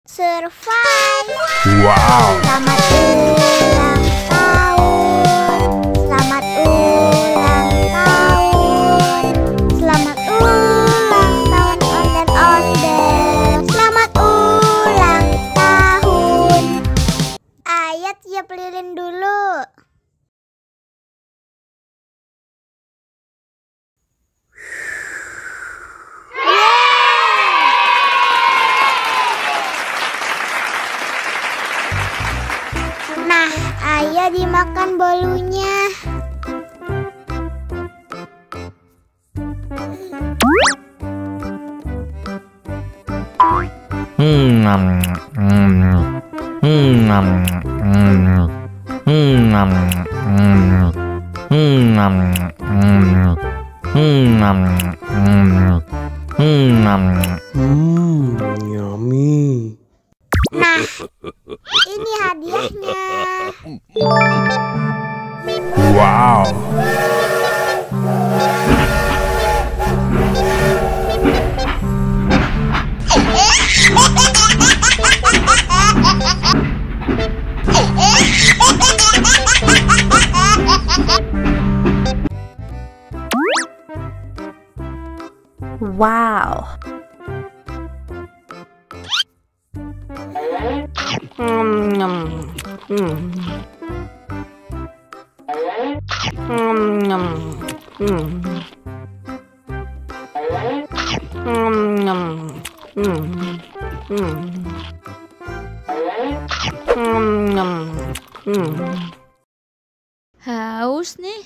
Survive. Wow. Selamat ulang tahun. Selamat ulang tahun. Selamat ulang tahun ondel-ondel. Selamat ulang tahun. Ayo tiup lilin dulu. Nah, ayo dimakan bolunya. Yummy. Nah, ini hadiahnya. Wow. Wow. Haus nih.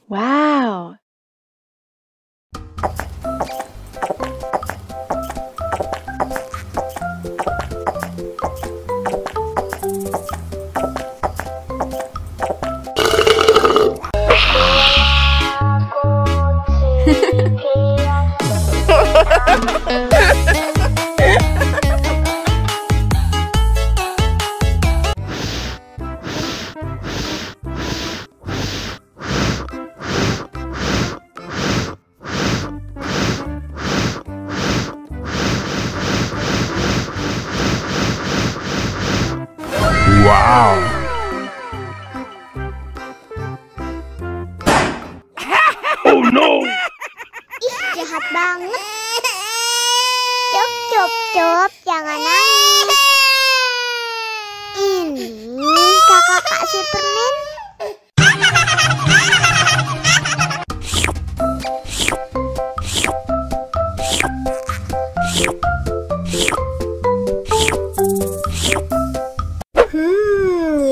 Wow. Wow. Oh no. Ih, jahat banget. Cop, cop, cop, jangan nangis. Ini kakak Kak Superman.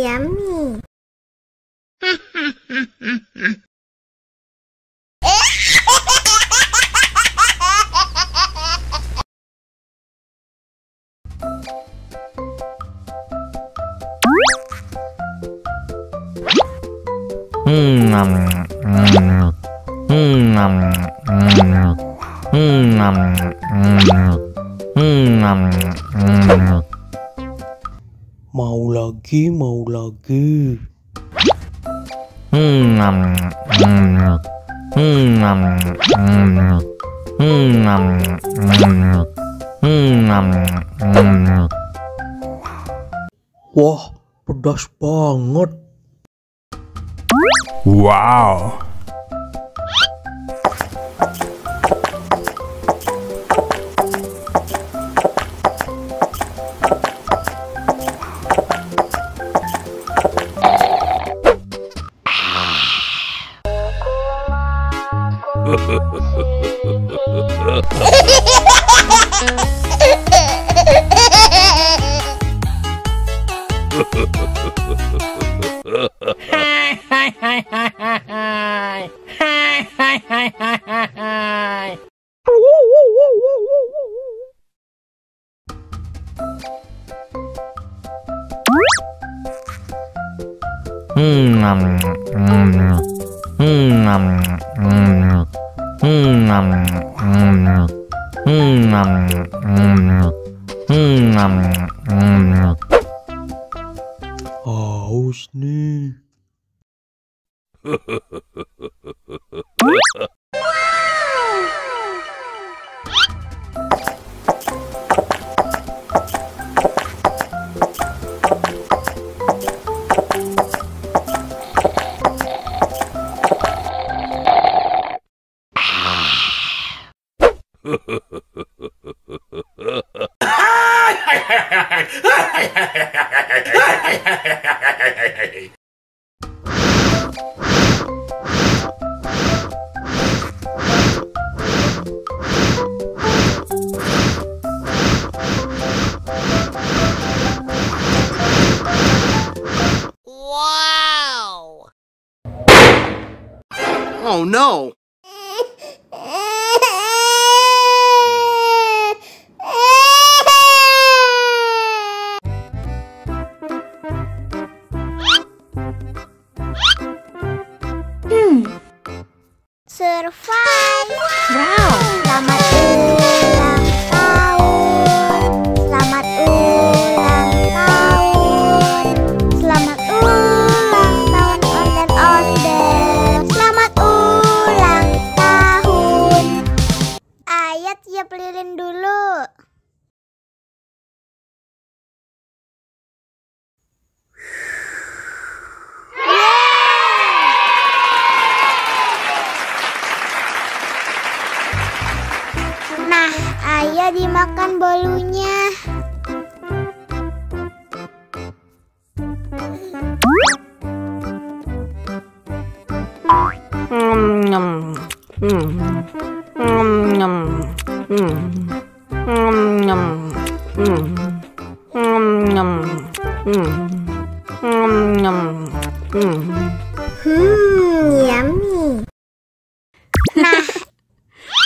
Yummy. Mau lagi, mau lagi. Wah, pedas banget. Wow. Haus nih. Wow! Oh no! Survive. Wow. Selamat ulang tahun. Selamat ulang tahun. Selamat ulang tahun ondel-ondel. Selamat ulang tahun. Ayat tiup lilin dulu. Nah, ayo dimakan bolunya. Yummy. Nah,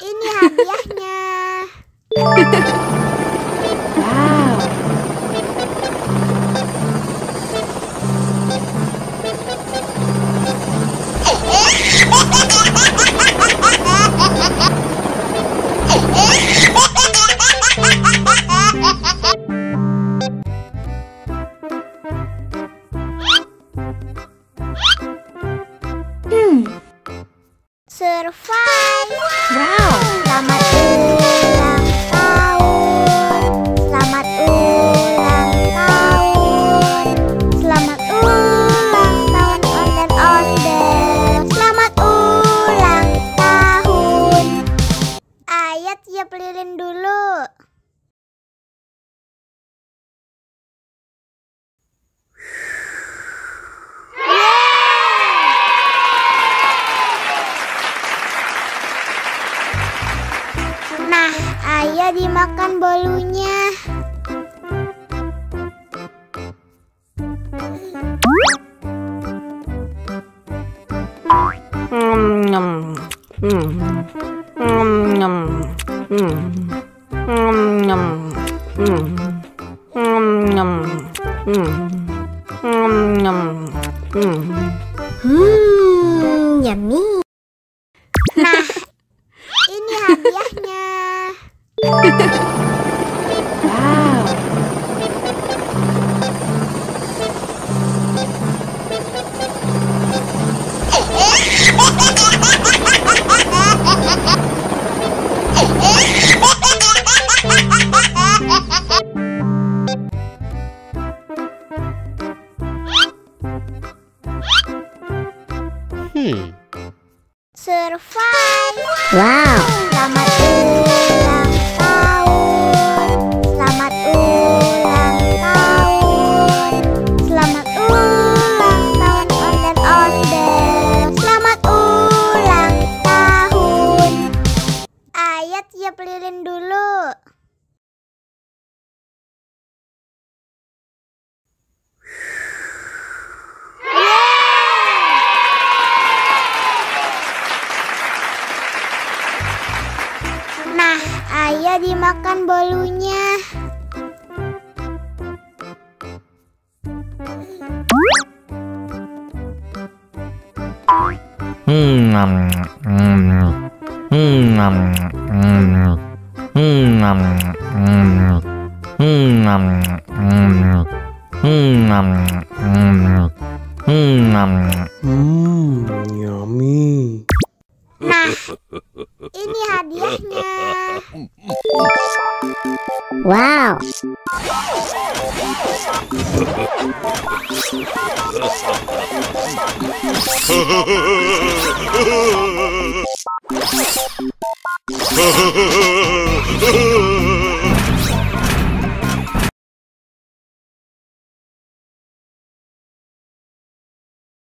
ini hadiahnya. Wow. Survive. Wow. Selamat ulang tahun. Selamat ulang tahun. Selamat ulang tahun ondel-ondel. Selamat ulang tahun. Ayat tiup lilin dulu. Nah, ayo dimakan bolunya. Yummy. Nah, ini hadiahnya. Wow. Survive. Wow. Selamat ulang tahun. Selamat ulang tahun. Selamat ulang tahun ondel-ondel. Selamat ulang tahun. Ayat tiup lilin dulu. Nah, ayo dimakan bolunya. Yummy. Nah, ini hadiahnya. Wow.